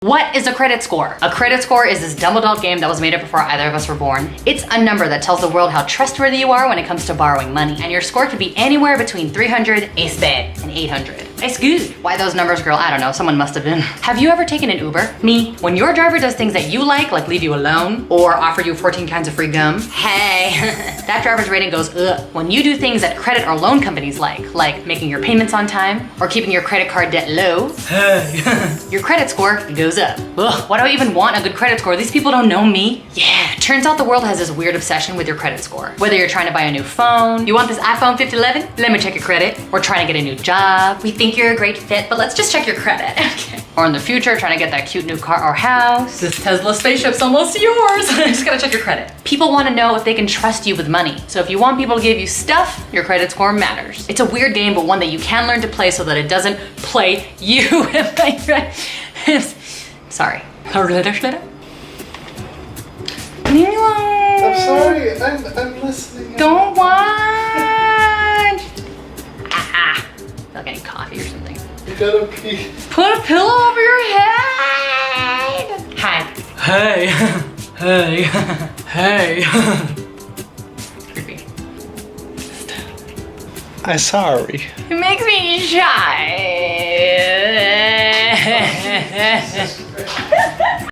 What is a credit score? A credit score is this dumb adult game that was made up before either of us were born. It's a number that tells the world how trustworthy you are when it comes to borrowing money. And your score could be anywhere between 300, ace bad, and 800. It's good. Why those numbers, girl? I don't know. Someone must have been. Have you ever taken an Uber? Me. When your driver does things that you like leave you alone, or offer you 14 kinds of free gum, hey, that driver's rating goes ugh. When you do things that credit or loan companies like making your payments on time, or keeping your credit card debt low, hey, your credit score goes up. Ugh, why do I even want a good credit score? These people don't know me. Yeah, turns out the world has this weird obsession with your credit score. Whether you're trying to buy a new phone, you want this iPhone 1511? Let me check your credit. Or trying to get a new job. We think you're a great fit, but let's just check your credit. Okay. Or in the future, trying to get that cute new car or house. This Tesla spaceship's almost yours. Just gotta check your credit. People want to know if they can trust you with money. So if you want people to give you stuff, your credit score matters. It's a weird game, but one that you can learn to play so that it doesn't play you. Sorry. I'm sorry, I'm listening. Don't watch. Like any coffee or something. You gotta pee. Put a pillow over your head. Hi. Hey. Hey. Hey. Creepy. I'm sorry. It makes me shy.